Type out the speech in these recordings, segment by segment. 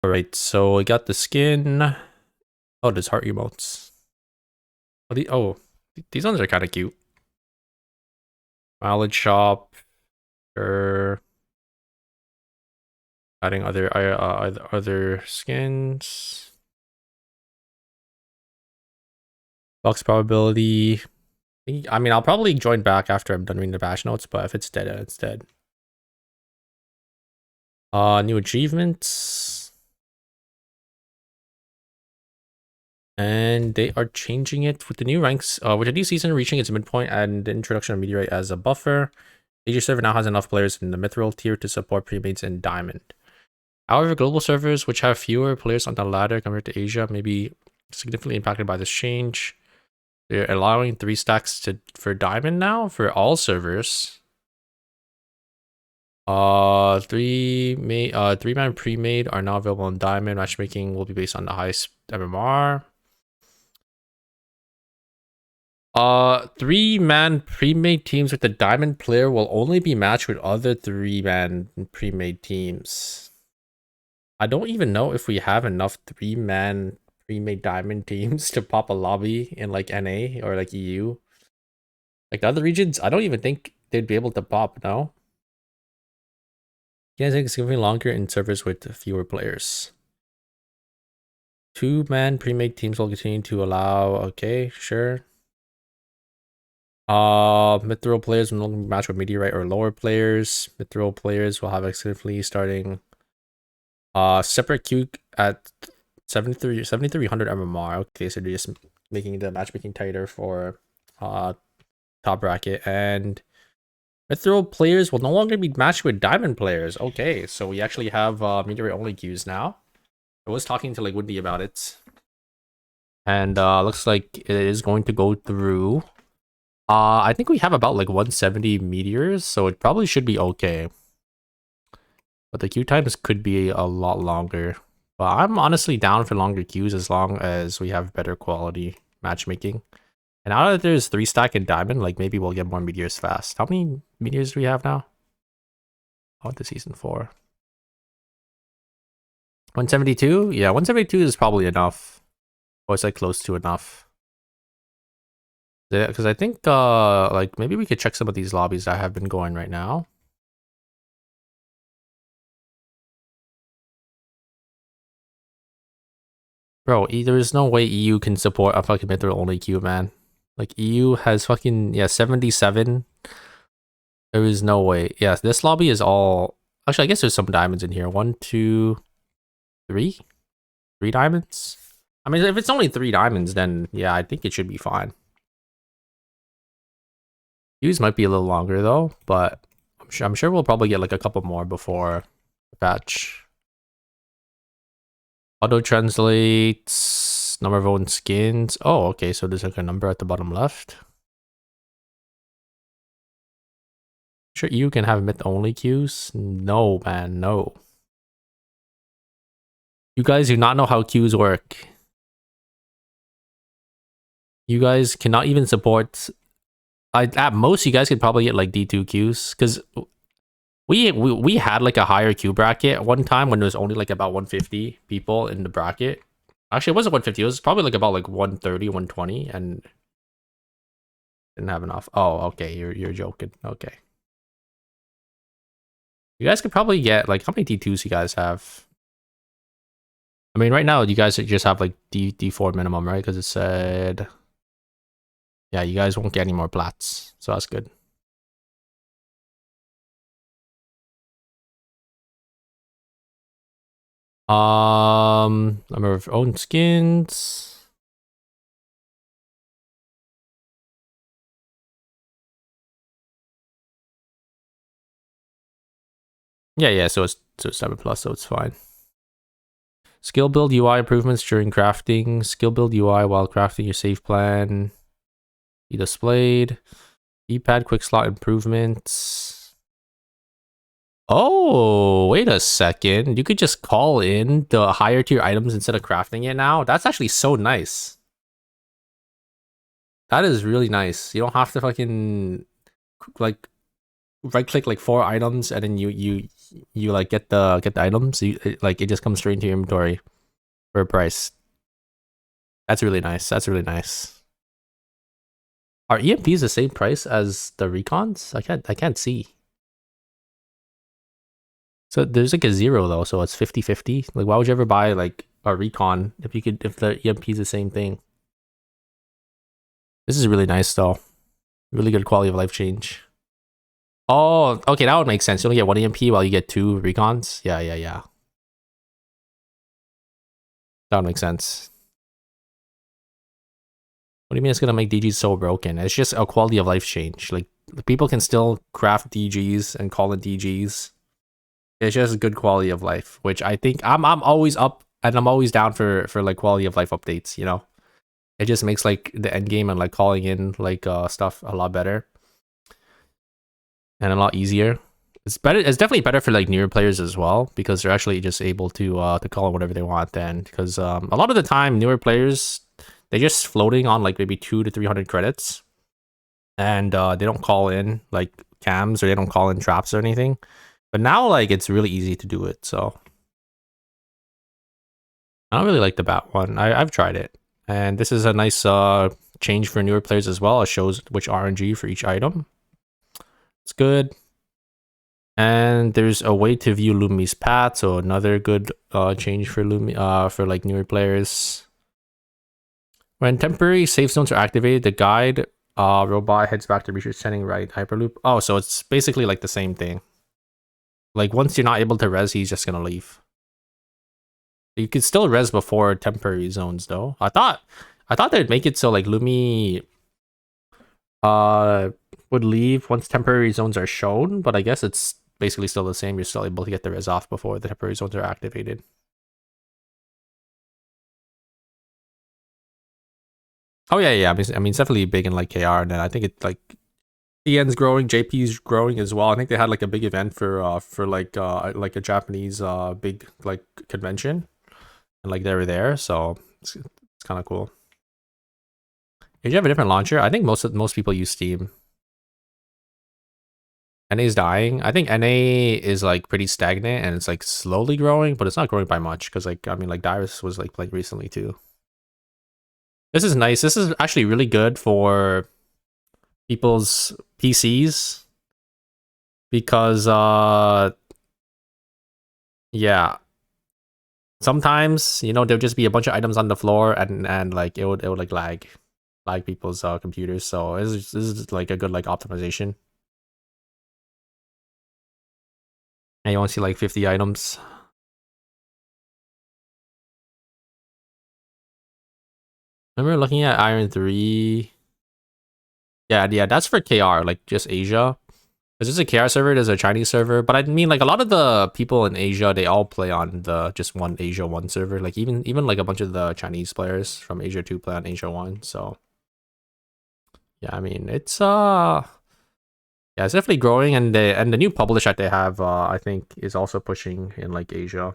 Alright, so I got the skin. Oh, there's heart emotes. These ones are kind of cute. Mileage shop. Sure. Adding other skins. Box probability. I mean, I'll probably join back after I'm done reading the patch notes, but if it's dead, it's dead. New achievements. And they are changing it with the new ranks. With the new season reaching its midpoint and the introduction of Meteorite as a buffer, Asia server now has enough players in the Mithril tier to support premates in Diamond. However, global servers, which have fewer players on the ladder compared to Asia, may be significantly impacted by this change. They're allowing 3 stacks for Diamond now for all servers. 3-man pre-made are now available in Diamond. Matchmaking will be based on the highest MMR. 3-man pre-made teams with the Diamond player will only be matched with other 3-man pre-made teams. I don't even know if we have enough 3-man pre-made Diamond teams to pop a lobby in like NA or like EU. Like the other regions, I don't even think they'd be able to pop, no? Yeah, it's significantly longer in servers with fewer players. 2-man pre-made teams will continue to allow, okay, sure. Mithril players will only match with Meteorite or lower players. Mithril players will have exclusively starting separate queue at 7300 MMR. Okay, so they're just making the matchmaking tighter for top bracket, and Mithril players will no longer be matched with Diamond players. Okay, so we actually have Meteorite only queues now. I was talking to like Woody about it, and looks like it is going to go through. I think we have about like 170 meteors, so it probably should be okay. But the queue times could be a lot longer. But I'm honestly down for longer queues as long as we have better quality matchmaking. And now that there's 3 stack in Diamond, like maybe we'll get more meteors fast. How many meteors do we have now? On to season 4. 172? Yeah, 172 is probably enough. Or it's like close to enough. Yeah, because I think like maybe we could check some of these lobbies that have been going right now. Bro, there is no way EU can support a fucking Mithril only queue, man. Like EU has fucking 77. There is no way. Yeah, this lobby is all. Actually, I guess there's some diamonds in here. 1, 2, 3, 3 diamonds. I mean, if it's only 3 diamonds, then yeah, I think it should be fine. Queues might be a little longer though, but I'm sure we'll probably get like a couple more before the patch. Auto translates number of own skins. Oh, okay, so there's like a number at the bottom left. Sure, you can have myth only queues. No, man, no. You guys do not know how queues work. You guys cannot even support. At most, you guys could probably get like D2 queues because we had like a higher queue bracket at one time when there was only like about 150 people in the bracket. Actually, it wasn't 150. It was probably like about like 130, 120, and didn't have enough. Oh, okay. You're joking. Okay. You guys could probably get like how many D2s you guys have? I mean, right now you guys just have like D4 minimum, right? Because it said, yeah, you guys won't get any more plats, so that's good. Number of own skins. Yeah. So it's 7+, so it's fine. Skill build UI improvements during crafting. Skill build UI while crafting your save plan. Be displayed. D-pad quick slot improvements. Oh, wait a second. You could just call in the higher tier items instead of crafting it now. That's actually so nice. That is really nice. You don't have to fucking like right click like 4 items and then you you like get the items, it just comes straight into your inventory for a price. That's really nice. That's really nice. Are EMPs the same price as the recons? I can't see. So there's like a 0 though, so it's 50-50. Like why would you ever buy like a recon if the EMP is the same thing? This is really nice though. Really good quality of life change. Oh, okay, that would make sense. You only get 1 EMP while you get 2 recons. Yeah. That would make sense. What do you mean it's gonna make DGs so broken? It's just a quality of life change. Like people can still craft DGs and call it DGs. It's just good quality of life, which I think I'm always up and I'm always down for like quality of life updates, you know? It just makes like the end game and like calling in like stuff a lot better. And a lot easier. It's better. It's definitely better for like newer players as well because they're actually just able to call in whatever they want. Then because a lot of the time newer players they're just floating on like maybe 200 to 300 credits, and they don't call in like cams or they don't call in traps or anything. But now like it's really easy to do it. So I don't really like the bat one. I've tried it, and this is a nice change for newer players as well. It shows which RNG for each item. It's good. And there's a way to view Lumi's path, so another good change for Lumi for like newer players. When temporary safe zones are activated, the guide robot heads back to research setting right hyperloop. Oh, so it's basically like the same thing. Like once you're not able to res, he's just gonna leave. You could still res before temporary zones though. I thought they'd make it so like Lumi would leave once temporary zones are shown, but I guess it's basically still the same. You're still able to get the res off before the temporary zones are activated. Oh yeah. I mean, it's definitely big in like KR, and then I think it like TN's growing, JP's growing as well. I think they had like a big event for like a Japanese big like convention, and like they were there, so it's kind of cool. Did you have a different launcher? I think most people use Steam. NA is dying. I think NA is like pretty stagnant and it's like slowly growing, but it's not growing by much because like I mean like Dyrus was like playing recently too. This is nice. This is actually really good for people's PCs because yeah. Sometimes, you know, there'll just be a bunch of items on the floor and like it would like lag people's computers. So this is like a good like optimization. And you want to see like 50 items. Remember looking at Iron 3? Yeah, that's for KR, like just Asia. Because there's a KR server, there's a Chinese server, but I mean like a lot of the people in Asia, they all play on the just one Asia 1 server. Like even like a bunch of the Chinese players from Asia 2 play on Asia 1. So yeah, I mean it's yeah, it's definitely growing, and the new publish that they have, I think, is also pushing in like Asia.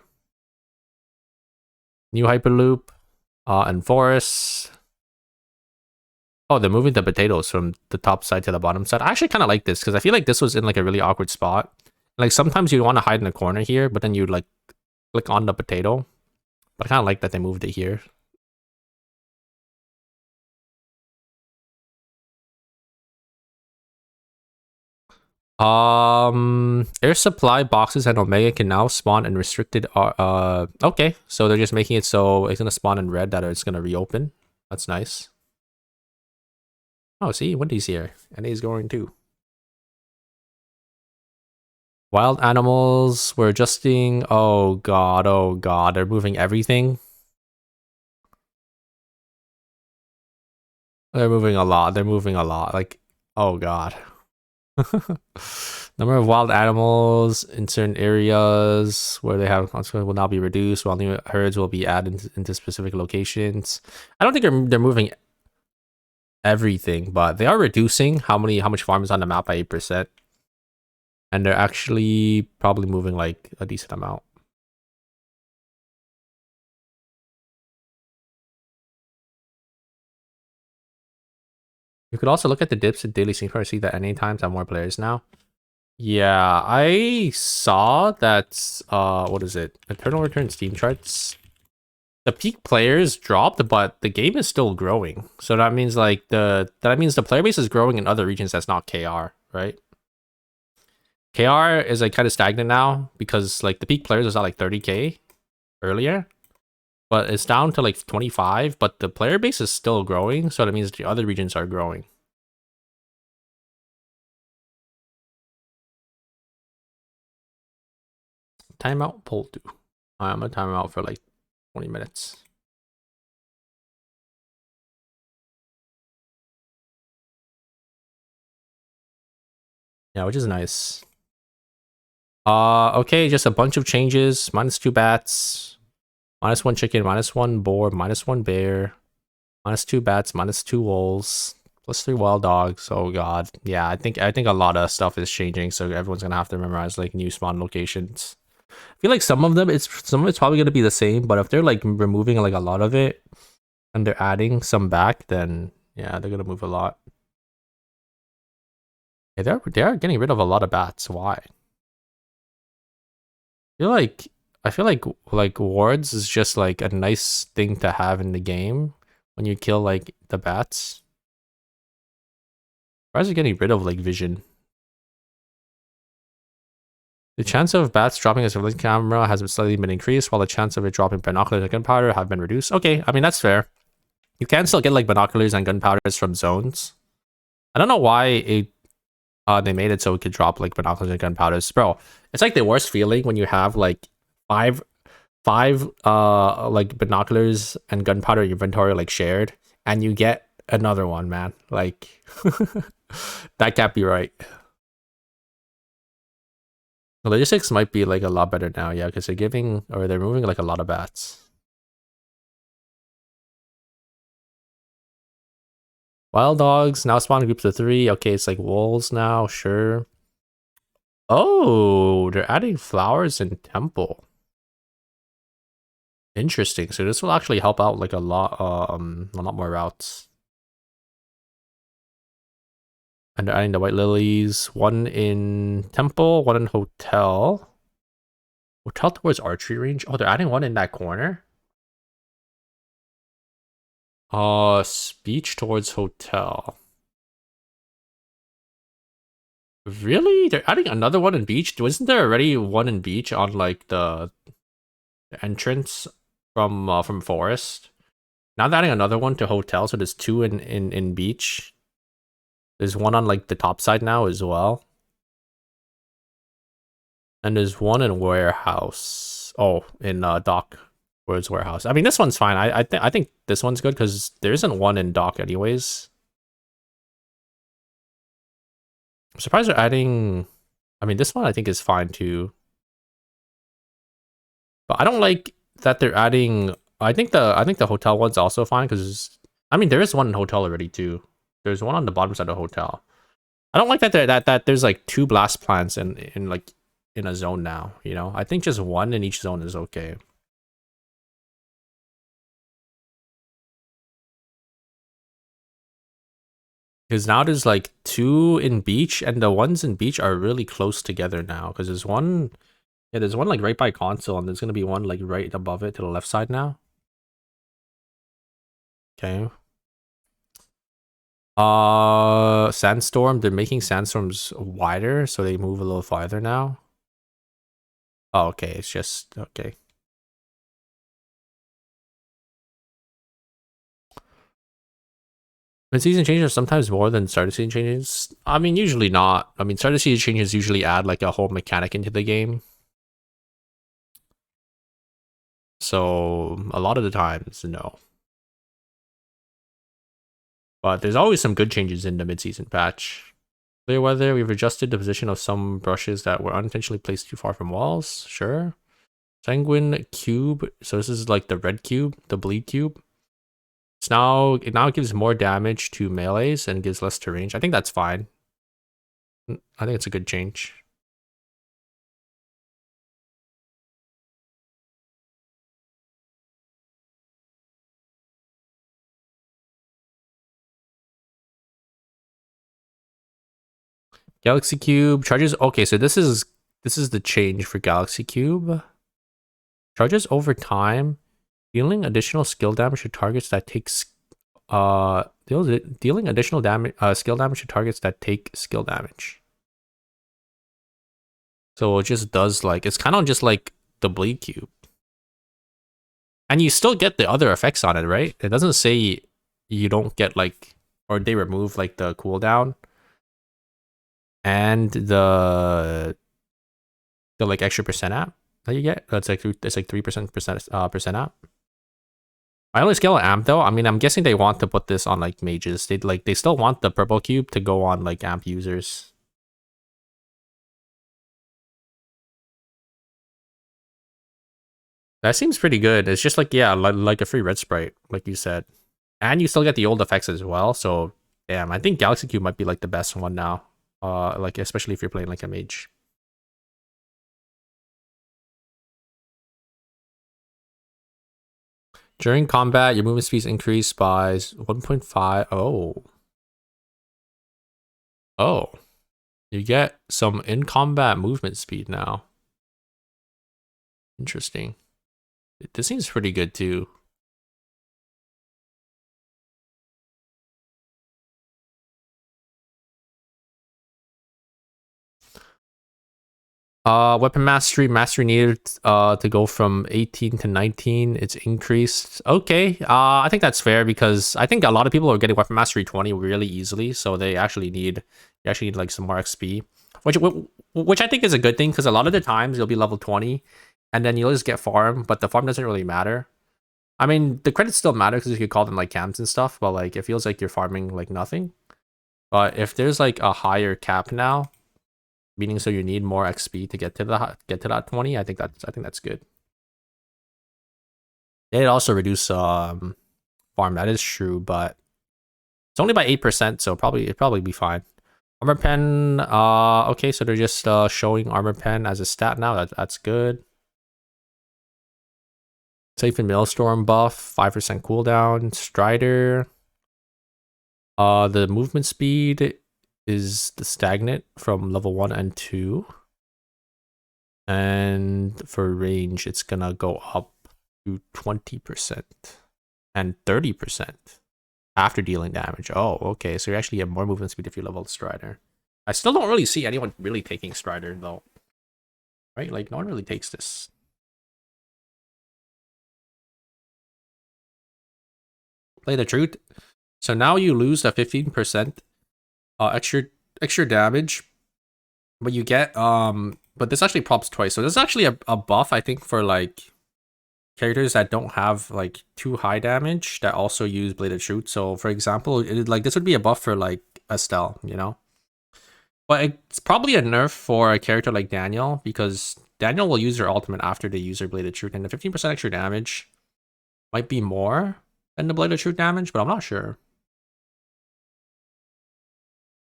New Hyperloop, and forests. Oh, they're moving the potatoes from the top side to the bottom side. I actually kind of like this because I feel like this was in like a really awkward spot. Like sometimes you want to hide in the corner here, but then you like click on the potato. But I kind of like that they moved it here. Air supply boxes and Omega can now spawn in restricted. Okay, so they're just making it so it's gonna spawn in red that it's gonna reopen. That's nice. Oh, see, Wendy's here, and he's going too. Wild animals. We're adjusting. Oh god, they're moving everything. They're moving a lot. They're moving a lot. Like, oh god. Number of wild animals in certain areas where they have consequence will now be reduced, while new herds will be added into specific locations. I don't think they're moving everything, but they are reducing how much farm is on the map by 8%. And they're actually probably moving like a decent amount. You could also look at the dips in daily synchro to see that NA times have more players now. Yeah, I saw that what is it? Eternal Return Steam charts. The peak players dropped, but the game is still growing. So that means like the player base is growing in other regions that's not KR, right? KR is like kind of stagnant now because like the peak players was at like 30K earlier, but it's down to like 25, but the player base is still growing, so that means the other regions are growing. Timeout pull 2. I'm gonna time out for like 20 minutes. Yeah, which is nice. Okay, just a bunch of changes. -2 bats, -1 chicken, -1 boar, -1 bear, -2 bats, -2 wolves, +3 wild dogs. Oh god. Yeah, I think a lot of stuff is changing, so everyone's gonna have to memorize like new spawn locations. I feel like some of it's probably gonna be the same, but if they're like removing like a lot of it and they're adding some back, then yeah, they're gonna move a lot. Yeah, they are getting rid of a lot of bats. Why? I feel like wards is just like a nice thing to have in the game when you kill like the bats. Why is it getting rid of like vision? The chance of bats dropping a surveillance camera has slightly been increased, while the chance of it dropping binoculars and gunpowder have been reduced. Okay, I mean that's fair. You can still get like binoculars and gunpowders from zones. I don't know why they made it so it could drop like binoculars and gunpowders, bro. It's like the worst feeling when you have like five like binoculars and gunpowder inventory like shared, and you get another one, man. Like that can't be right. The logistics might be like a lot better now, yeah, because they're moving like a lot of bats. Wild dogs now spawn in groups of 3. Okay, it's like wolves now, sure. Oh, they're adding flowers in temple. Interesting. So this will actually help out like a lot more routes. And they're adding the white lilies. One in temple, one in hotel. Hotel towards archery range. Oh, they're adding one in that corner. Speech towards hotel. Really? They're adding another one in beach? Wasn't there already one in beach on like the entrance from forest? Now they're adding another one to hotel, so there's two in beach. There's one on like the top side now as well. And there's one in warehouse. Oh, in dock. Where's warehouse? I mean, this one's fine. I think this one's good because there isn't one in dock anyways. I'm surprised they're adding. I mean, this one I think is fine too. But I don't like that they're adding. I think the hotel one's also fine because I mean there is one in hotel already too. There's one on the bottom side of the hotel. I don't like that that there's like two blast plants in like in a zone now. You know, I think just one in each zone is okay. Because now there's like two in beach, and the ones in beach are really close together now. Because there's one like right by console, and there's gonna be one like right above it to the left side now. Okay. Sandstorm. They're making sandstorms wider, so they move a little farther now. Oh, okay. It's just okay. Mid-season changes are sometimes more than starter season changes. I mean, usually not. I mean, starter season changes usually add like a whole mechanic into the game. So a lot of the times, no. But there's always some good changes in the mid-season patch. Clear weather, we've adjusted the position of some brushes that were unintentionally placed too far from walls. Sure. Sanguine cube. So this is like the red cube, the bleed cube. It now gives more damage to melees and gives less to range. I think that's fine. I think it's a good change. Galaxy Cube charges. Okay, so this is the change for Galaxy Cube. Charges over time, dealing additional skill damage to targets that takes dealing additional damage skill damage to targets that take skill damage. So it just does like it's kind of just like the Bleed Cube. And you still get the other effects on it, right? It doesn't say you don't get like, or they remove like the cooldown and the like extra percent app that you get. That's like it's like 3% percent app. I only scale amp though. I mean, I'm guessing they want to put this on like mages. They still want the purple cube to go on like amp users. That seems pretty good. It's just like, yeah, like a free red sprite, like you said. And you still get the old effects as well. So, damn, I think Galaxy Cube might be like the best one now. Like especially if you're playing like a mage. During combat, your movement speed is increased by 1.5. Oh. Oh. You get some in-combat movement speed now. Interesting. This seems pretty good too. Weapon mastery needed to go from 18 to 19. It's increased. Okay, I think that's fair because I think a lot of people are getting weapon mastery 20 really easily, so they actually need like some more XP, which I think is a good thing because a lot of the times you'll be level 20 and then you'll just get farm, but the farm doesn't really matter. I mean, the credits still matter because you could call them like camps and stuff, but like it feels like you're farming like nothing. But if there's like a higher cap now, meaning so you need more XP to get to that 20, I think that's good. It also reduce farm, that is true, but it's only by 8%, so it'd probably be fine. Armor pen, okay, so they're just showing armor pen as a stat now. That's good. Safe and Maelstrom buff, 5% cooldown. Strider. The movement speed is the stagnant from level 1 and 2. And for range, it's gonna go up to 20% and 30% after dealing damage. Oh, okay. So you actually have more movement speed if you level Strider. I still don't really see anyone really taking Strider though. Right? Like no one really takes this. Play the truth. So now you lose the 15% extra damage, but you get but this actually props twice. So this is actually a buff, I think, for like characters that don't have like too high damage that also use Bladed Truth. So for example, like this would be a buff for like Estelle, you know? But it's probably a nerf for a character like Daniel because Daniel will use her ultimate after they use her Bladed Truth, and the 15% extra damage might be more than the Bladed Truth damage, but I'm not sure.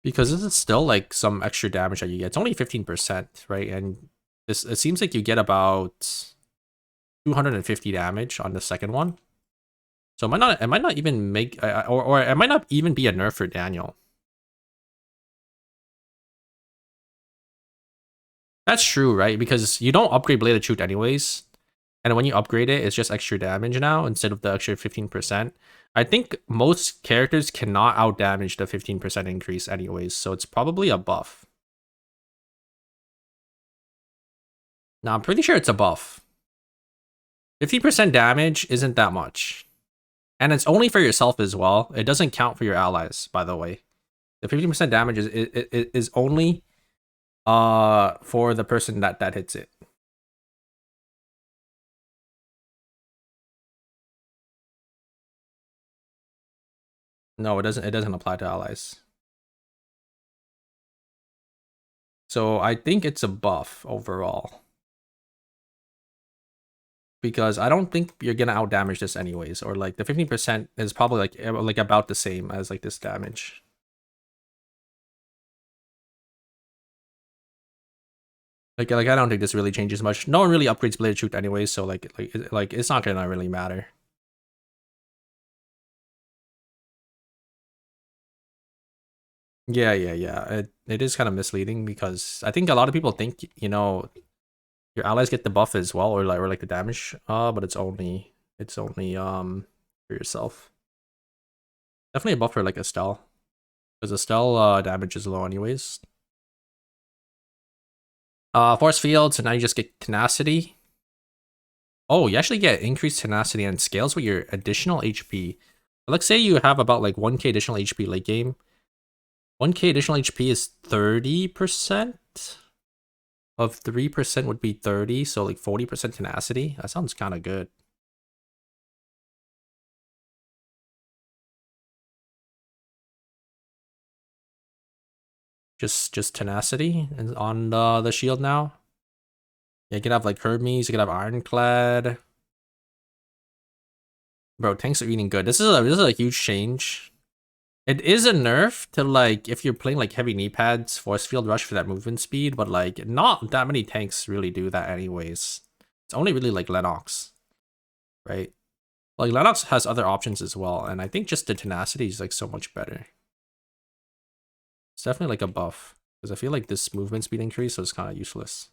Because this is still like some extra damage that you get. It's only 15%, right? And it seems like you get about 250 damage on the second one. So it might not even make, or it might not even be a nerf for Daniel. That's true, right? Because you don't upgrade Blade of Truth anyways. And when you upgrade it, it's just extra damage now instead of the extra 15%. I think most characters cannot outdamage the 15% increase anyways, so it's probably a buff. Now, I'm pretty sure it's a buff. 50% damage isn't that much. And it's only for yourself as well. It doesn't count for your allies, by the way. The 50% damage is only for the person that hits it. No, it doesn't apply to allies. So I think it's a buff overall. Because I don't think you're gonna outdamage this anyways, or like the 15% is probably like about the same as like this damage. Like I don't think this really changes much. No one really upgrades Blade of Truth anyways, so like it's not gonna really matter. Yeah, it is kind of misleading because I think a lot of people think, you know, your allies get the buff as well, or like the damage, but it's only for yourself. Definitely a buff for like Estelle, because Estelle damage is low anyways. Force field, so now you just get tenacity. Oh, you actually get increased tenacity and scales with your additional HP. Let's say you have about like 1k additional HP late game. 1k additional HP is 30%. Of 3% would be 30, so like 40% tenacity. That sounds kind of good. Just tenacity on the shield now. Yeah, you can have like Hermes, you can have Ironclad. Bro, tanks are eating good. This is a huge change. It is a nerf to like if you're playing like heavy knee pads, force field rush for that movement speed, but like not that many tanks really do that anyways. It's only really like Lennox, right? Like Lennox has other options as well, and I think just the tenacity is like so much better. It's definitely like a buff because I feel like this movement speed increase so it's kind of useless.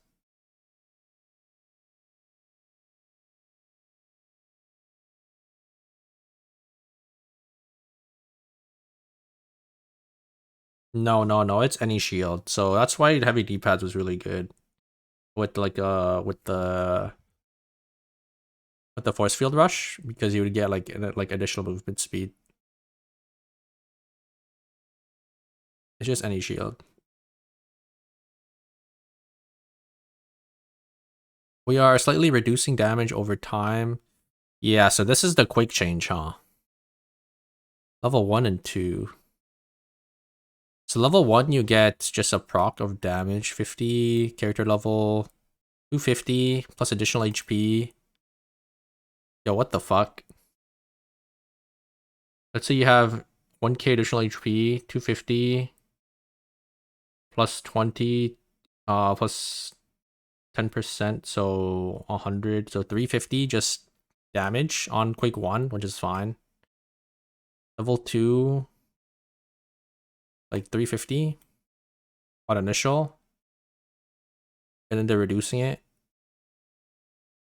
No, it's any shield. So that's why heavy D-pads was really good with like with the force field rush because you would get like additional movement speed. It's just any shield. We are slightly reducing damage over time. Yeah, so this is the quake change, huh? Level 1 and 2. So level 1 you get just a proc of damage, 50, character level 250 plus additional HP. Yo, what the fuck? Let's say you have 1k additional HP, 250 plus 20 plus 10%, so 100, so 350 just damage on Quake 1, which is fine. Level 2 like 350 on initial. And then they're reducing it.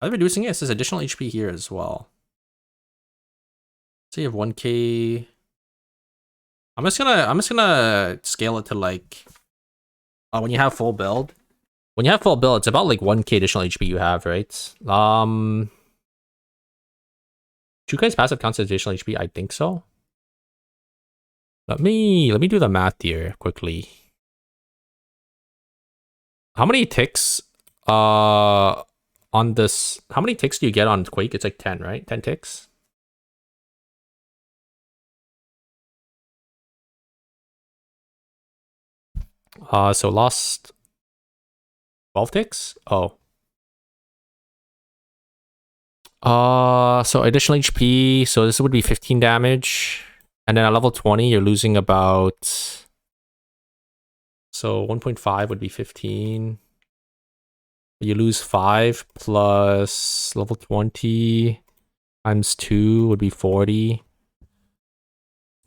Are they reducing it? It says additional HP here as well. So you have 1k. I'm just gonna scale it to like when you have full build. When you have full build, it's about like 1k additional HP you have, right? Do you guys passive counts as additional HP? I think so. Let me do the math here quickly. How many ticks on this? How many ticks do you get on Quake? It's like 10, right? 10 ticks. So lost 12 ticks? Oh. So additional HP, so this would be 15 damage. And then at level 20, you're losing about, so 1.5 would be 15. You lose 5 plus level 20 times 2 would be 40.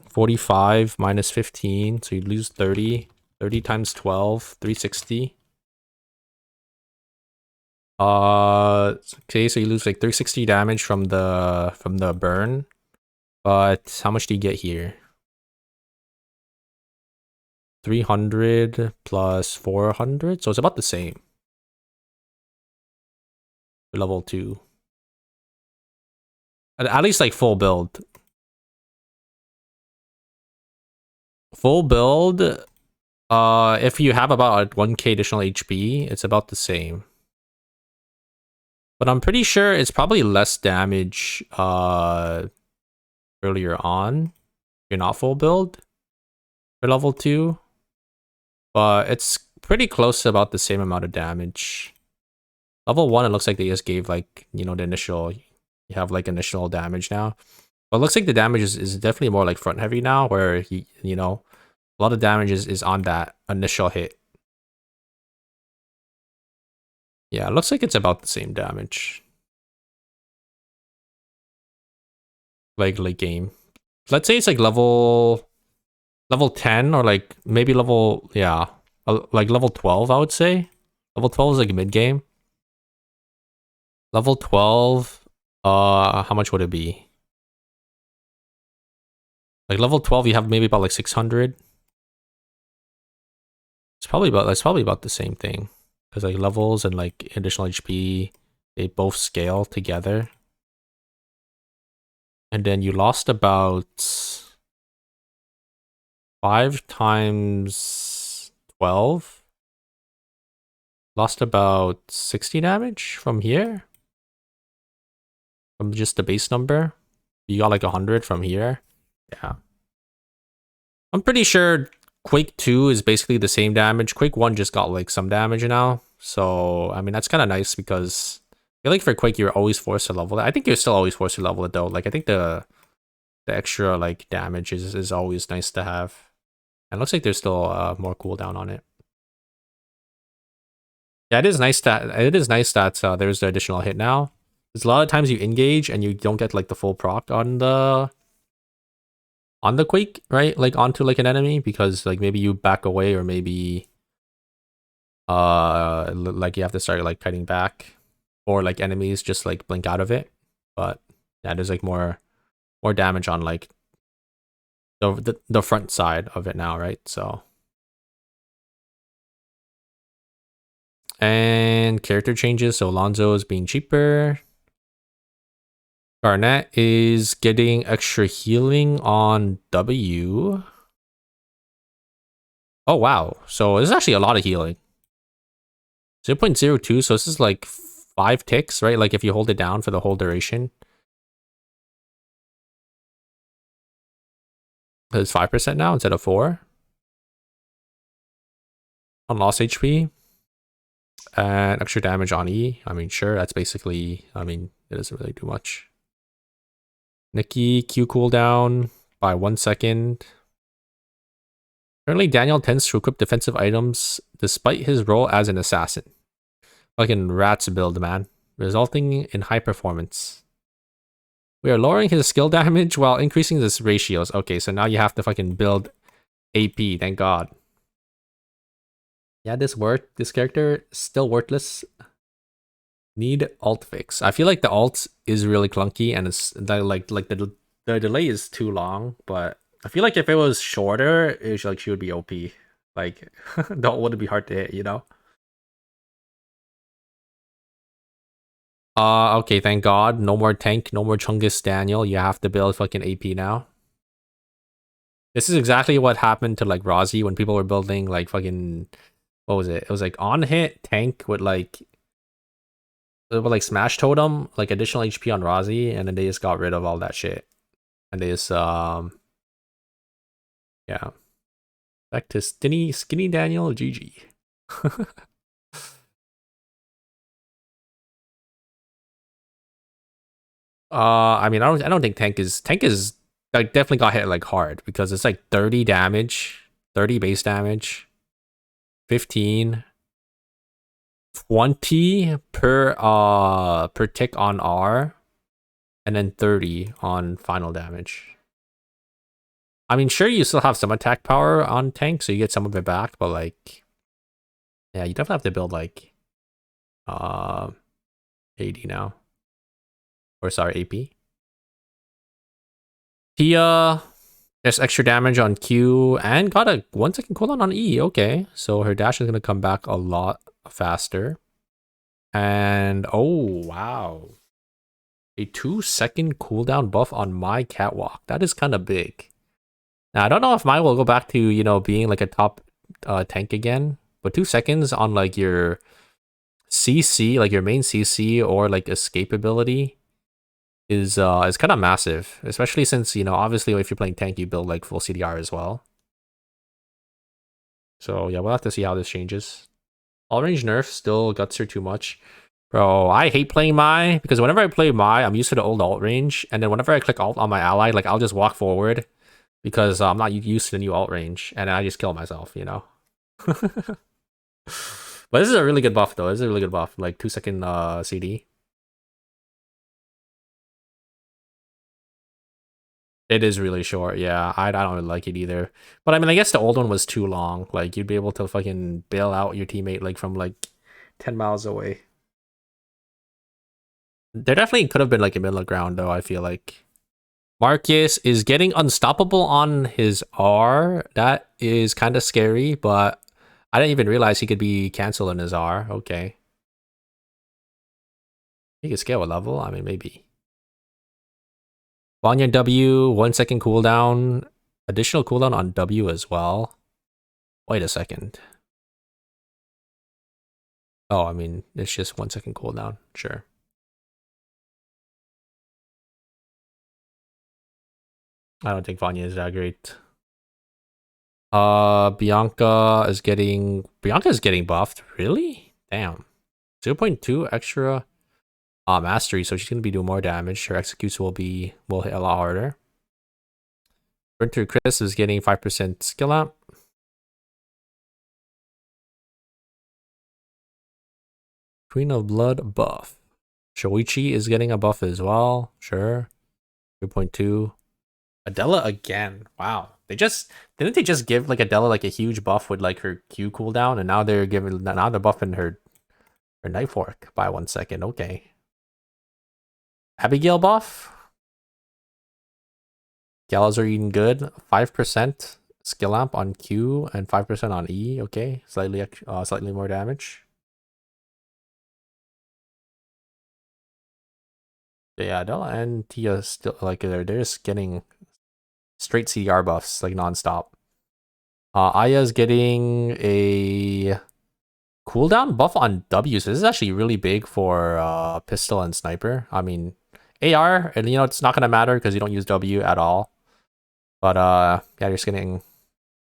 45 minus 15, so you lose 30. 30 times 12, 360. Okay, so you lose like 360 damage from the burn. But how much do you get here? 300 plus 400, so it's about the same. Level 2. At least like full build. Full build, if you have about 1k additional HP, it's about the same. But I'm pretty sure it's probably less damage earlier on. You're not full build for level 2. But it's pretty close to about the same amount of damage. Level 1, it looks like they just gave like, you know, the initial, you have like initial damage now. But it looks like the damage is definitely more like front heavy now, where, you know, a lot of damage is on that initial hit. Yeah, it looks like it's about the same damage. Like late game. Let's say it's like level Level 10 or like maybe level, yeah, like level 12, I would say. Level 12 is like mid game. Level 12, how much would it be? Like level 12, you have maybe about like 600. That's probably about the same thing. Because like levels and like additional HP, they both scale together. And then you lost about 5 times 12. Lost about 60 damage from here. From just the base number. You got like 100 from here. Yeah. I'm pretty sure Quake 2 is basically the same damage. Quake 1 just got like some damage now. So, I mean, that's kind of nice because I feel like for Quake, you're always forced to level it. I think you're still always forced to level it though. Like, I think the extra like damage is always nice to have. And it looks like there's still more cooldown on it. Yeah, it is nice that there's the additional hit now. There's a lot of times you engage and you don't get like the full proc on the quake, right? Like onto like an enemy because like maybe you back away or maybe like you have to start like kiting back or like enemies just like blink out of it. But yeah, there's like more damage on like the front side of it now, right? So and character changes. So Lonzo is being cheaper. Garnet is getting extra healing on W. Oh, wow. So this is actually a lot of healing. 0.02, so this is like 5 ticks, right? Like if you hold it down for the whole duration. It's 5% now instead of 4. On lost HP. And extra damage on E. I mean, sure, that's basically, I mean, it doesn't really do much. Nikki, Q cooldown by 1 second. Currently, Daniel tends to equip defensive items despite his role as an assassin. Fucking rats build, man. Resulting in high performance. We are lowering his skill damage while increasing his ratios. Okay, so now you have to fucking build AP, thank god. Yeah, this character still worthless. Need alt fix. I feel like the alt is really clunky and it's like the delay is too long, but I feel like if it was shorter, it's like she would be OP. Like the ult would be hard to hit, you know? Okay, thank god. No more tank, no more Chungus Daniel. You have to build fucking AP now. This is exactly what happened to like Rozzy when people were building like fucking, what was it? It was like on hit tank with like smash totem, like additional HP on Rozzy, and then they just got rid of all that shit. And they just yeah. Back to skinny Daniel, GG. I mean, I don't think tank is like definitely got hit like hard because it's like 30 damage, 30 base damage, 15, 20 per tick on R, and then 30 on final damage. I mean, sure, you still have some attack power on tank, so you get some of it back, but like, yeah, you definitely have to build like 80 now. Or sorry, AP. Tia, there's extra damage on Q and got a 1 second cooldown on E. Okay, so her dash is gonna come back a lot faster. And oh wow, a 2 second cooldown buff on my catwalk. That is kind of big. Now I don't know if mine will go back to, you know, being like a top tank again, but 2 seconds on like your CC, like your main CC or like escape ability is kind of massive, especially since, you know, obviously if you're playing tank, you build like full CDR as well. So yeah, we'll have to see how this changes. All range nerf still guts her too much. Bro, I hate playing Mai because whenever I play Mai, I'm used to the old alt range, and then whenever I click alt on my ally, like I'll just walk forward because I'm not used to the new alt range, and I just kill myself, you know. But this is a really good buff though. This is a really good buff, like 2 second CD. It is really short, yeah. I don't really like it either. But I mean, I guess the old one was too long. Like, you'd be able to fucking bail out your teammate, like, from, like, 10 miles away. There definitely could have been, like, a middle ground, though, I feel like. Marcus is getting unstoppable on his R. That is kind of scary, but I didn't even realize he could be canceled in his R. Okay. He could scale a level? I mean, maybe. Vanya W, 1 second cooldown. Additional cooldown on W as well. Wait a second. Oh, I mean, it's just 1 second cooldown. Sure. I don't think Vanya is that great. Bianca is getting buffed. Really? Damn. 0.2 extra mastery, so she's gonna be doing more damage. Her executes will hit a lot harder. Sprinter Chris is getting 5% skill up. Queen of Blood buff. Shoichi is getting a buff as well. Sure. 2.2. Adela again. Wow. Didn't they just give like Adela like a huge buff with like her Q cooldown, and now they're buffing her knife fork by 1 second. Okay. Abigail buff. Galas are eating good. 5% skill amp on Q and 5% on E. Okay. Slightly more damage. Yeah, Adela and Tia still like they're just getting straight CR buffs like nonstop. Aya's getting a cooldown buff on W, so this is actually really big for pistol and sniper. I mean, AR, and it's not gonna matter because you don't use W at all. But yeah, you're just getting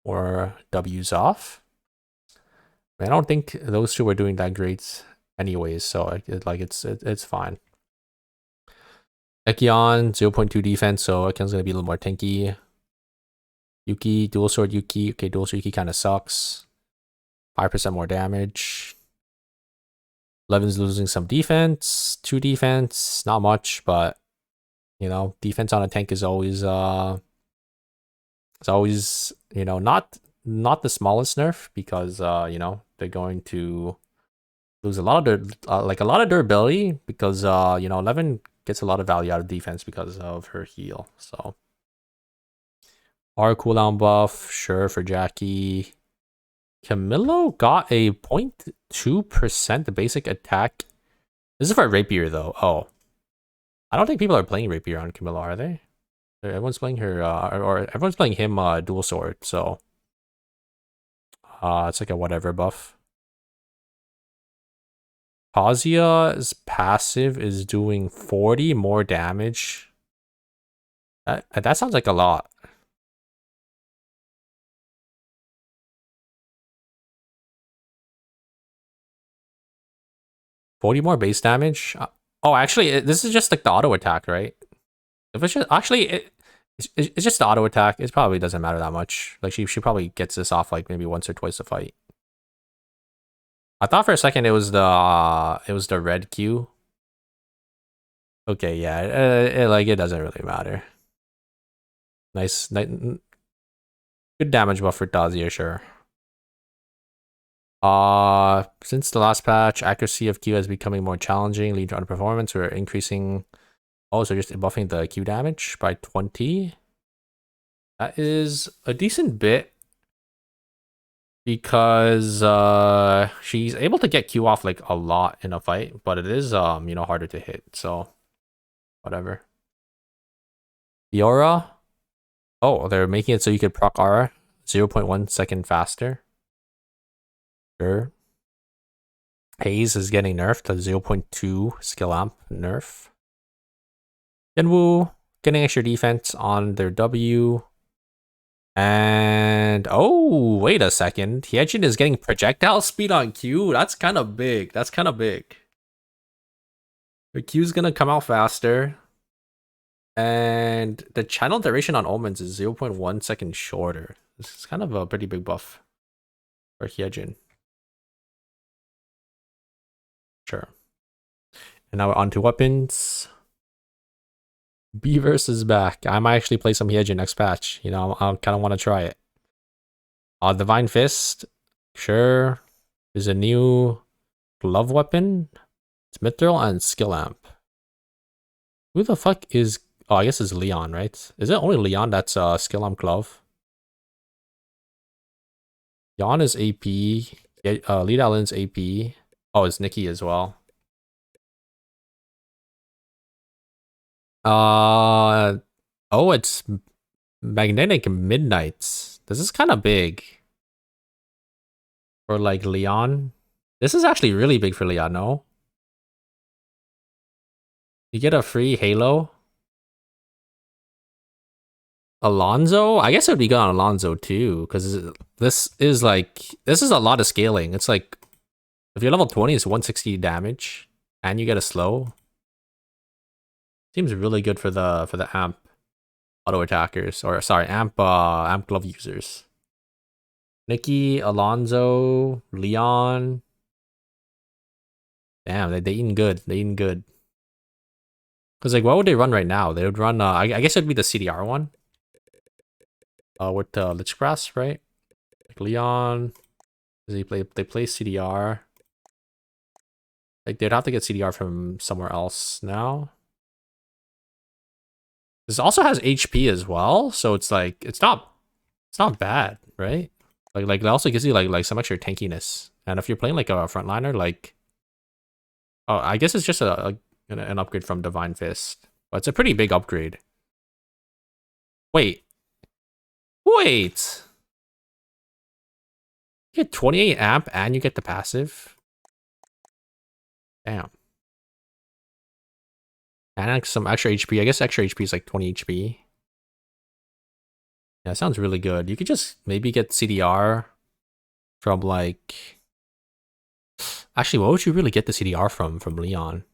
more W's off. I don't think those two are doing that great anyways, so it's fine. Ekion, 0.2 defense, so Ekion's gonna be a little more tanky. Yuki, dual sword Yuki. Okay, dual sword Yuki kind of sucks. 5% more damage. 11's losing some defense. 2 defense, not much, but defense on a tank is always not the smallest nerf because they're going to lose a lot of durability because 11 gets a lot of value out of defense because of her heal. So R cooldown buff, sure, for Jackie. Camillo got a 0.2% basic attack. This is for Rapier though. Oh, I don't think people are playing Rapier on Camillo, are they? Everyone's playing her, or everyone's playing him dual sword. So it's like a whatever buff. Kazuya's passive is doing 40 more damage. That sounds like a lot. $40 more base damage. Oh, actually, this is just like the auto attack, right? If it's just it's just the auto attack. It probably doesn't matter that much. Like she probably gets this off like maybe once or twice a fight. I thought for a second it was the red Q. Okay, yeah, it doesn't really matter. Nice, good damage buff for Dazia, sure. Since the last patch, accuracy of Q is becoming more challenging, leading to underperformance. We're increasing. Oh, so just buffing the Q damage by 20. That is a decent bit because she's able to get Q off like a lot in a fight, but it is harder to hit. So whatever. The aura. Oh, they're making it so you could proc aura 0.1 second faster. Sure. Haze is getting nerfed to 0.2 skill amp nerf. Genwu getting extra defense on their W. And oh, wait a second. Hyejin is getting projectile speed on Q. That's kind of big. That's kind of big. The Q's gonna come out faster. And the channel duration on Omens is 0.1 second shorter. This is kind of a pretty big buff for Hyejin. Sure. And now we're on to weapons. Beavers is back. I might actually play some Hyejin next patch. You know, I kind of want to try it. Divine Fist. Sure. There's a new glove weapon. It's Mithril and Skill Amp. Who the fuck is... Oh, I guess it's Leon, right? Is it only Leon that's Skill Amp Glove? Yon is AP. Lead Allen's AP. Oh, it's Nikki as well. Oh, it's Magnetic Midnights. This is kind of big. For like Leon. This is actually really big for Leon, no? You get a free Halo. Alonzo? I guess it would be good on Alonzo too, because this is a lot of scaling. It's like, if you're level 20, it's 160 damage, and you get a slow. Seems really good for the amp auto attackers, or sorry, amp glove users. Nikki, Alonzo, Leon. Damn, they eating good. They eating good. Because like, what would they run right now? They would run. I guess it'd be the CDR one. With Lichgrass, right? Like Leon. Does he play? They play CDR. Like they'd have to get CDR from somewhere else now. This also has HP as well, so it's like it's not bad, right? Like it also gives you like some extra tankiness. And if you're playing like a frontliner, like, oh, I guess it's just an upgrade from Divine Fist, but it's a pretty big upgrade. Wait. You get 28 amp and you get the passive. Damn. And some extra HP. I guess extra HP is like 20 HP. Yeah, sounds really good. You could just maybe get CDR from like... Actually, what would you really get the CDR from Leon?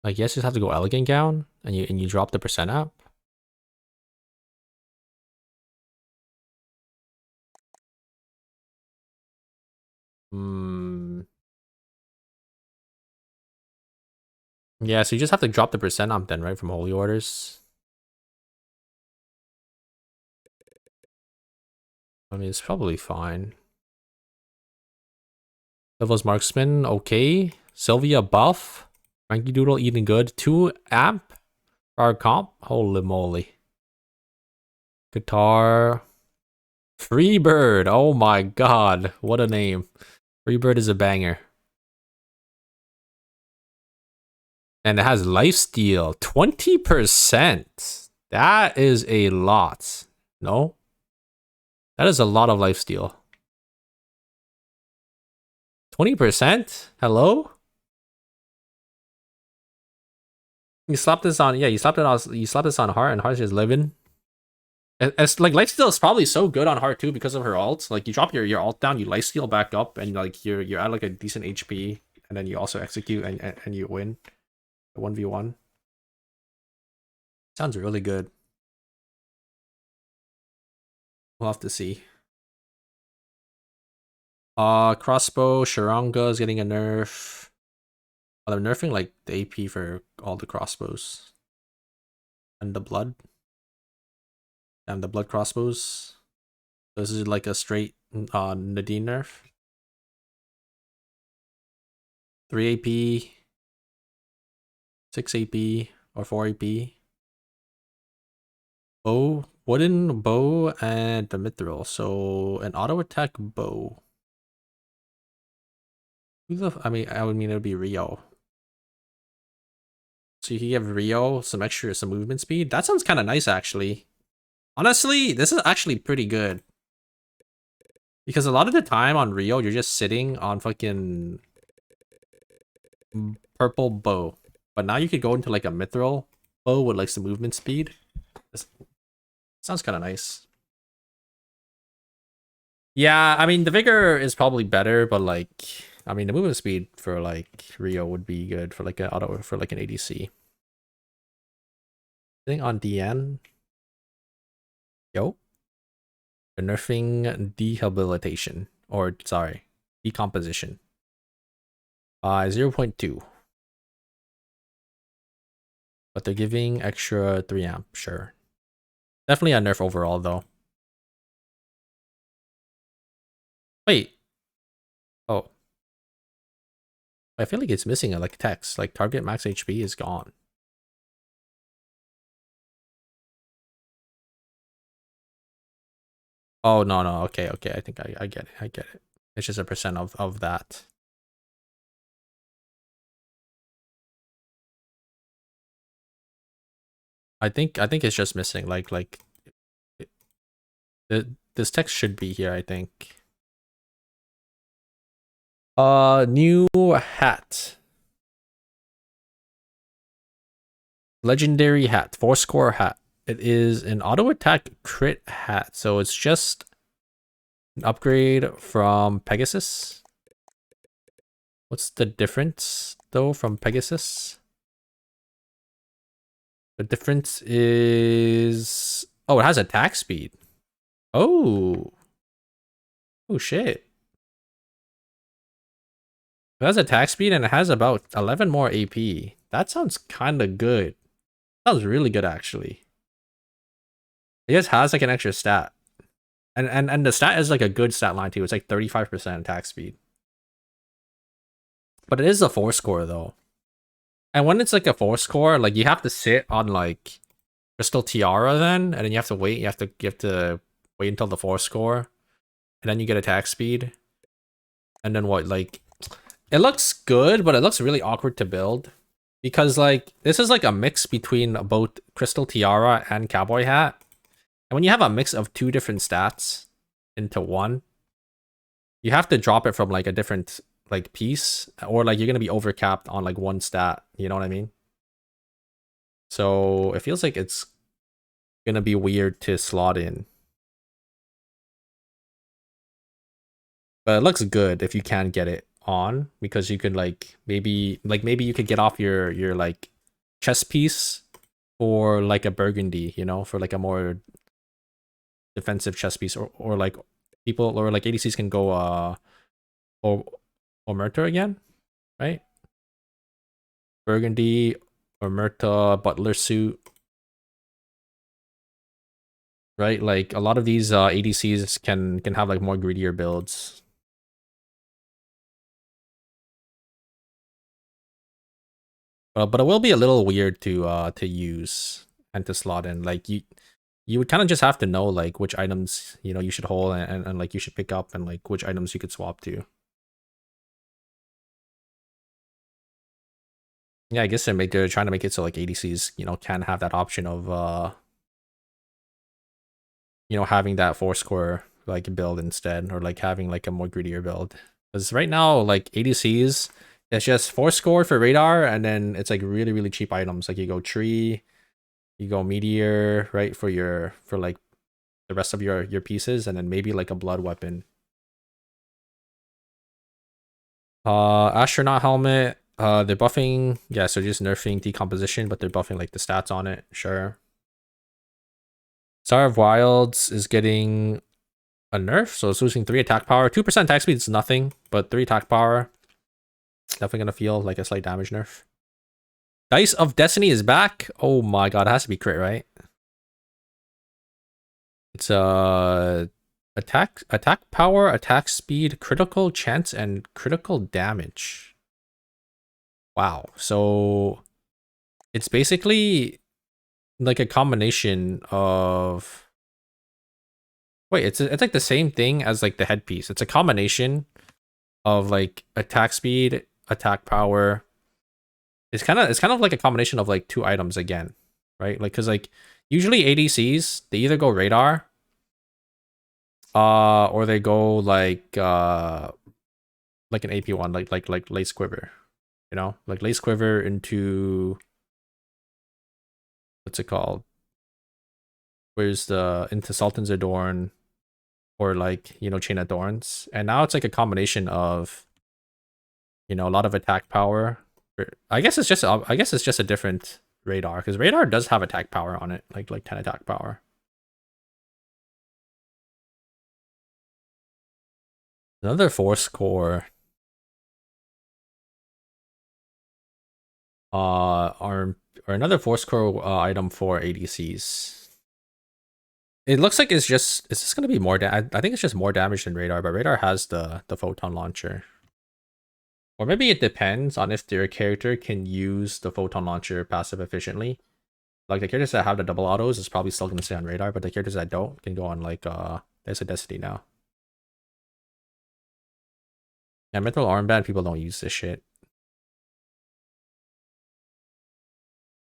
Like, yes, you just have to go Elegant Gown and you drop the percent up. Yeah, so you just have to drop the percent up then, right, from Holy Orders. I mean, it's probably fine. Devil's Marksman, okay. Sylvia buff. Frankie Doodle eating good. 2 amp. Our comp. Holy moly. Guitar. Freebird. Oh my god. What a name. Freebird is a banger. And it has lifesteal. 20%. That is a lot. No? That is a lot of lifesteal. 20%? Hello? You slapped this on, yeah, you slapped this on Heart, and Heart's just living. It's like lifesteal is probably so good on Heart too because of her ult. Like you drop your ult down, you lifesteal back up, and like you're at like a decent HP, and then you also execute and you win. 1v1. Sounds really good. We'll have to see. Crossbow, Sharonga is getting a nerf. Oh, they're nerfing like the AP for all the crossbows. And the blood. And the blood crossbows. This is like a straight Nadine nerf. 3 AP. 6 AP or 4 AP. Bow, wooden bow, and the mithril. So an auto attack bow. I mean it would be Rio. So you can give Rio some movement speed. That sounds kind of nice, actually. Honestly, this is actually pretty good. Because a lot of the time on Rio, you're just sitting on fucking purple bow. But now you could go into like a mithril bow with like some movement speed. This sounds kind of nice. Yeah, I mean, the vigor is probably better, but like... I mean, the movement speed for like Rio would be good for like an ADC. I think on DN. Yo. They're nerfing dehabilitation. Or sorry, decomposition. 0.2. But they're giving extra 3 amp, sure. Definitely a nerf overall though. Wait. Oh. I feel like it's missing a like text. Like target max HP is gone. Oh no no, okay, okay. I think I get it. I get it. It's just a percent of that. I think it's just missing like this text should be here, I think. New hat. Legendary hat, 4-score hat. It is an auto attack crit hat, so it's just an upgrade from Pegasus. What's the difference though from Pegasus? The difference is, oh, it has attack speed. Oh. Oh shit. It has attack speed and it has about 11 more AP. That sounds kind of good. Sounds really good actually. It just has like an extra stat. And the stat is like a good stat line too. It's like 35% attack speed. But it is a 4-score though. And when it's like a 4-score, like you have to sit on like Crystal Tiara then, and then you have to wait. You have to wait until the 4-score, and then you get attack speed. And then what? Like, it looks good, but it looks really awkward to build because like this is like a mix between both Crystal Tiara and Cowboy Hat. And when you have a mix of 2 different stats into one, you have to drop it from like a different like piece, or like you're gonna be overcapped on like one stat. You know what I mean? So it feels like it's gonna be weird to slot in. But it looks good if you can get it on, because you could like maybe you could get off your like chest piece for like a burgundy, you know, for like a more defensive chest piece, or like people, or like ADCs can go or Omerta again, right? Burgundy, Omerta, Butler suit. Right? Like a lot of these ADCs can have like more greedier builds. But it will be a little weird to use and to slot in. Like you would kind of just have to know like which items, you know, you should hold, and like you should pick up, and like which items you could swap to. Yeah, I guess they're trying to make it so like ADCs, you know, can have that option of you know, having that 4-score like build instead, or like having like a more greedier build. Because right now, like ADCs, it's just 4-score for radar, and then it's like really, really cheap items. Like you go tree, you go meteor, right, for like the rest of your pieces, and then maybe like a blood weapon. Astronaut helmet. They're buffing, yeah, so just nerfing decomposition, but they're buffing like the stats on it, sure. Star of Wilds is getting a nerf, so it's losing 3 attack power. 2% attack speed is nothing, but 3 attack power, definitely gonna feel like a slight damage nerf. Dice of Destiny is back. Oh my god, it has to be crit, right? It's attack power, attack speed, critical chance, and critical damage. Wow. So it's basically like a combination of, wait, it's like the same thing as like the headpiece. It's a combination of like attack speed, attack power. It's kind of like a combination of like 2 items again, right? Like, cuz like usually ADCs, they either go radar or they go like an AP one, like lace quiver, you know, like lace quiver into, what's it called? Where's the, into Sultan's Adorn, or like, you know, Chain of Thorns. And now it's like a combination of, you know, a lot of attack power. I guess it's just a different radar, because radar does have attack power on it, like 10 attack power. Another 4-score arm or another 4-score item for ADCs. It looks like it's just gonna be more I think it's just more damage than radar, but radar has the photon launcher. Or maybe it depends on if their character can use the photon launcher passive efficiently. Like the characters that have the double autos is probably still gonna stay on radar, but the characters that don't can go on like there's a Destiny now. Yeah, Mithril Armband, people don't use this shit.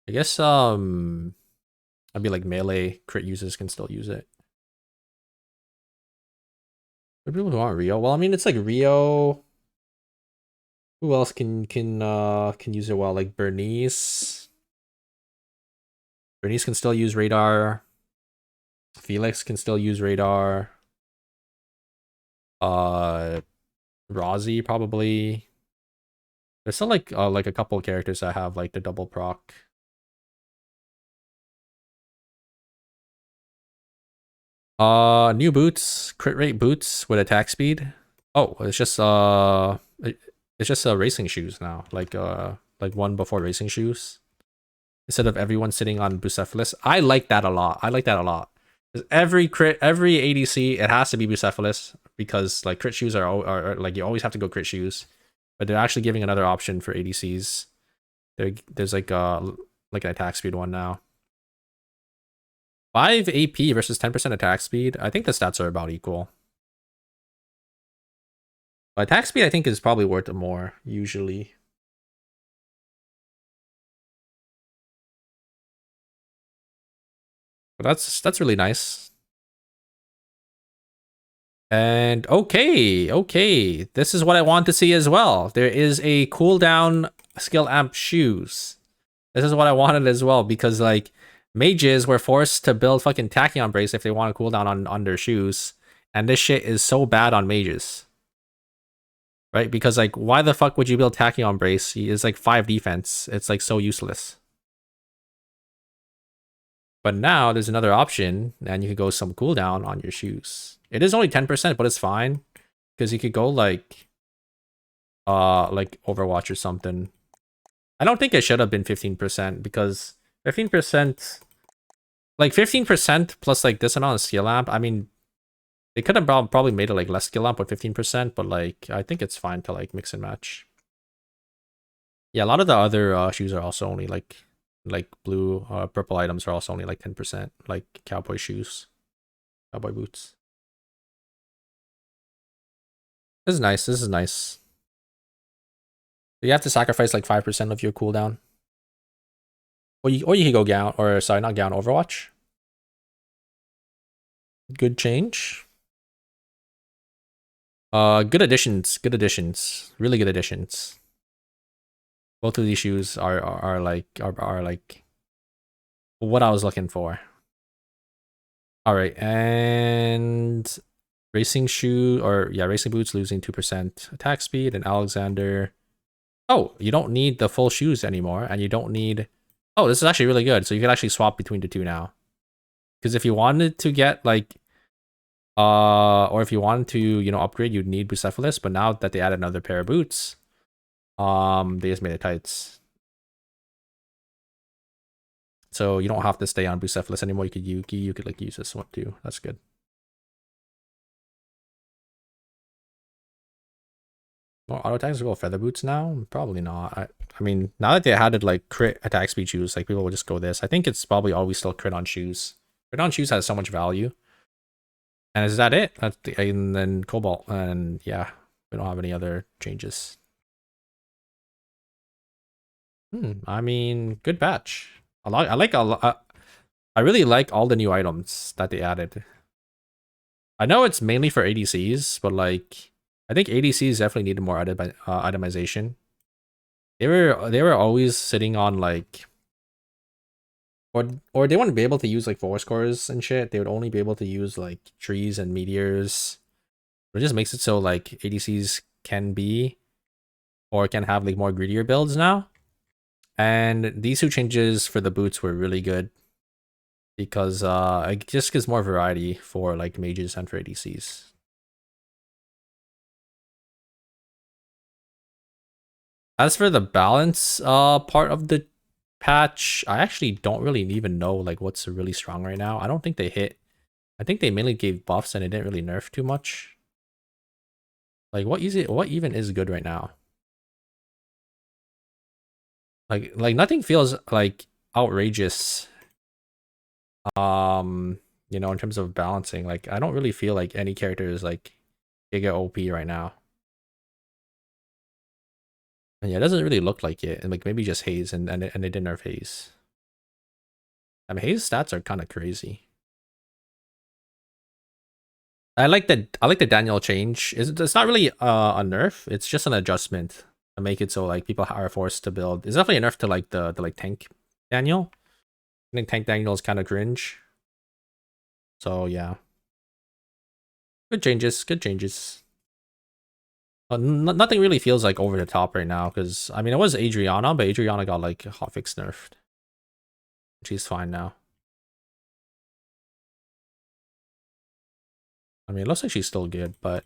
I guess I'd be like melee crit users can still use it. But people who aren't Rio, well, I mean it's like Rio. Who else can use it well? Like Bernice. Bernice can still use radar. Felix can still use radar. Rozzy probably. There's still like a couple characters that have like the double proc. New boots, crit rate boots with attack speed. Oh, it's just racing shoes now. Like one before racing shoes. Instead of everyone sitting on Bucephalus. I like that a lot. I like that a lot. Every ADC, it has to be Bucephalus because like crit shoes are like you always have to go crit shoes. But they're actually giving another option for ADCs. There's like an attack speed one now. 5 AP versus 10% attack speed. I think the stats are about equal. But attack speed I think is probably worth it more usually. But that's really nice. And okay, this is what I want to see as well. There is a cooldown skill amp shoes. This is what I wanted as well because like mages were forced to build fucking Tachyon Brace if they want a cooldown on their shoes, and this shit is so bad on mages. Right? Because like why the fuck would you build Tachyon Brace? It's like 5 defense. It's like so useless. But now there's another option, and you could go some cooldown on your shoes. It is only 10%, but it's fine. Because you could go like Overwatch or something. I don't think it should have been 15% because 15%, like 15% plus like this amount of skill amp. I mean, they could have probably made it like less skill amp with 15%, but like I think it's fine to like mix and match. Yeah, a lot of the other shoes are also only like blue, purple items are also only like 10%, like cowboy shoes, cowboy boots. This is nice. This is nice. You have to sacrifice like 5% of your cooldown. Or you could go gown, or sorry, not gown, Overwatch. Good change. Good additions. Good additions. Really good additions. Both of these shoes are like what I was looking for. All right, and racing shoe racing boots losing 2% attack speed, and Alexander. Oh, you don't need the full shoes anymore, and you don't need. Oh, this is actually really good. So you can actually swap between the two now. Because if you wanted to get like, or if you wanted to, you know, upgrade, you'd need Bucephalus. But now that they added another pair of boots, they just made it tights. So you don't have to stay on Bucephalus anymore. You could like use this one too. That's good. Well, auto attacks will go feather boots now? Probably not. I mean, now that they added like crit attack speed shoes, like people will just go this. I think it's probably always still crit on shoes. Crit on shoes has so much value. And is that it? That's and then Cobalt, and yeah, we don't have any other changes. I mean, good batch. I really like all the new items that they added. I know it's mainly for ADCs, but like I think ADCs definitely needed more itemization. They were always sitting on like, or they wouldn't be able to use like 4 scores and shit. They would only be able to use like trees and meteors. It just makes it so like ADCs can be or can have like more greedier builds now. And these 2 changes for the boots were really good because it just gives more variety for like mages and for ADCs. As for the balance part of the patch, I actually don't really even know like what's really strong right now. I don't think they hit. I think they mainly gave buffs and it didn't really nerf too much. Like what even is good right now? Like nothing feels like outrageous. You know, in terms of balancing, like I don't really feel like any character is like giga OP right now. And yeah, it doesn't really look like it. And like maybe just Haze and they didn't nerf Haze. I mean Haze stats are kind of crazy. I like the Daniel change. It's not really a nerf. It's just an adjustment to make it so like people are forced to build. It's definitely a nerf to like the like tank Daniel. I think tank Daniel is kind of cringe. So yeah, good changes. Good changes. Nothing really feels like over the top right now because I mean it was Adriana, but Adriana got like hotfix nerfed. She's fine now. I mean it looks like she's still good, but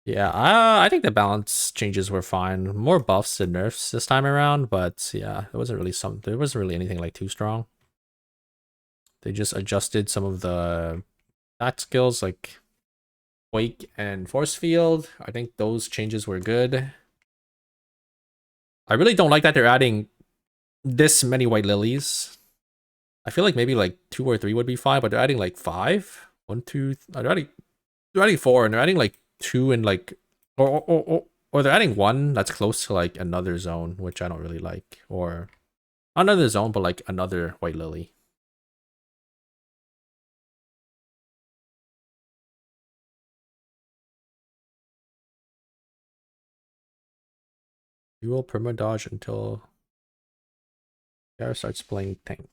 yeah, I think the balance changes were fine. More buffs than nerfs this time around, but yeah, there wasn't really anything like too strong. They just adjusted some of the attack skills like Quake and Force Field. I think those changes were good. I really don't like that they're adding this many white lilies. I feel like maybe like 2 or 3 would be fine, but they're adding like 5. 1, 2, they're adding 4 and they're adding like 2 and like or they're adding 1 that's close to like another zone, which I don't really like. Or another zone, but like another white lily. You will perma dodge until Gara starts playing tank.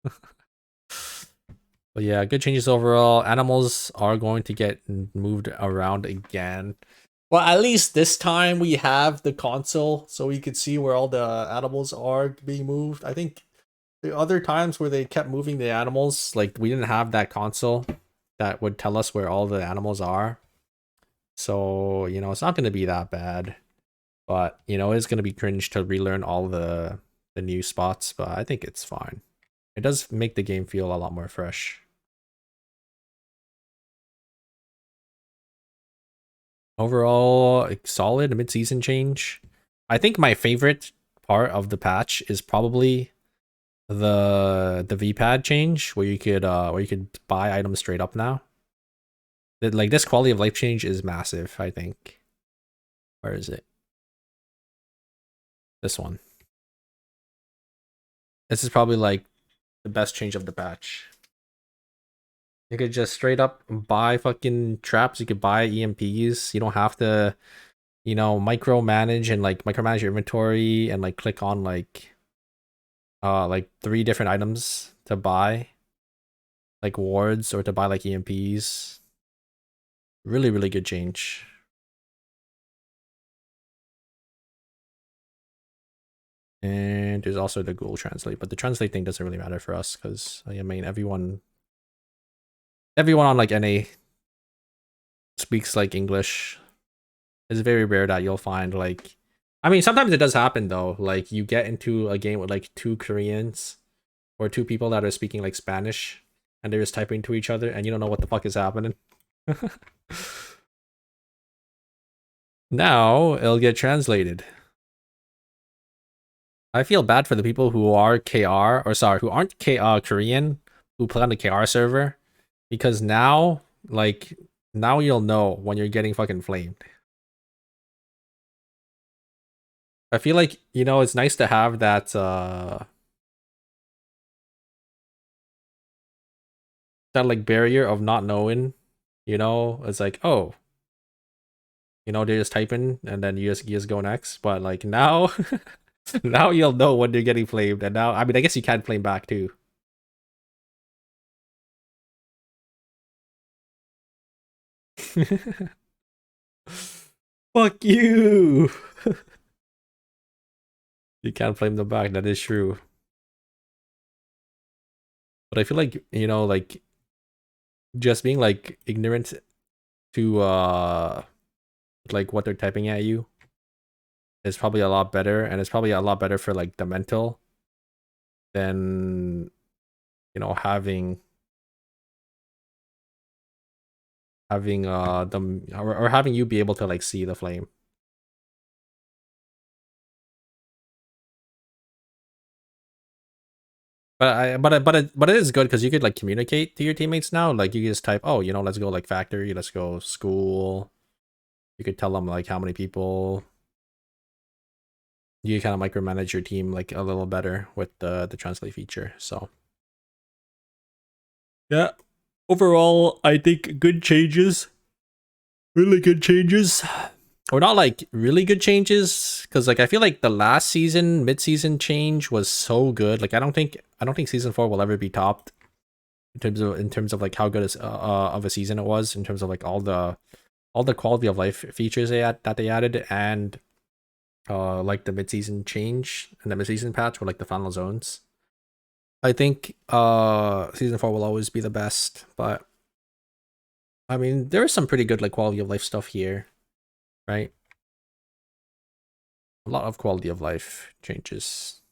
But yeah, good changes overall. Animals are going to get moved around again. Well, at least this time we have the console, so we could see where all the animals are being moved. I think the other times where they kept moving the animals, like we didn't have that console that would tell us where all the animals are. So, you know, it's not going to be that bad. But, you know, it's going to be cringe to relearn all the new spots, but I think it's fine. It does make the game feel a lot more fresh. Overall, solid mid-season change. I think my favorite part of the patch is probably the V-pad change where you could buy items straight up now. Like this quality of life change is massive, I think. Where is it? This one. This is probably like the best change of the patch. You could just straight up buy fucking traps. You could buy EMPs. You don't have to, you know, micromanage and like micromanage your inventory and like click on like 3 different items to buy, like wards or to buy like EMPs. Really, really good change. And there's also the Google Translate, but the translate thing doesn't really matter for us because I mean everyone on like NA speaks like English. It's very rare that you'll find like, I mean sometimes it does happen though, like you get into a game with like 2 Koreans or 2 people that are speaking like Spanish and they're just typing to each other and you don't know what the fuck is happening. Now it'll get translated. I feel bad for the people who are KR, or sorry, who aren't Korean, who play on the KR server, because now, like, now you'll know when you're getting fucking flamed. I feel like, you know, it's nice to have that like barrier of not knowing, you know, it's like, oh, you know, they're just typing and then you just go next, but like now, now you'll know when they're getting flamed, and now, I mean, I guess you can flame back too. Fuck you! You can't flame them back, that is true. But I feel like, you know, like just being like ignorant to like what they're typing at you is probably a lot better, and it's probably a lot better for like the mental than, you know, having them, or having you be able to like see the flame. But it is good because you could like communicate to your teammates now. Like you just type, oh, you know, let's go like factory, let's go school. You could tell them like how many people. You kind of micromanage your team like a little better with the translate feature. So yeah, overall, I think good changes, really good changes. Or not like really good changes, because like I feel like the last season mid-season change was so good. Like I don't think season 4 will ever be topped in terms of like how good of a season it was, in terms of like all the quality of life features that they added, and like the mid-season change and the mid-season patch, or like the final zones. I think season 4 will always be the best, but I mean there is some pretty good like quality of life stuff here, right? A lot of quality of life changes.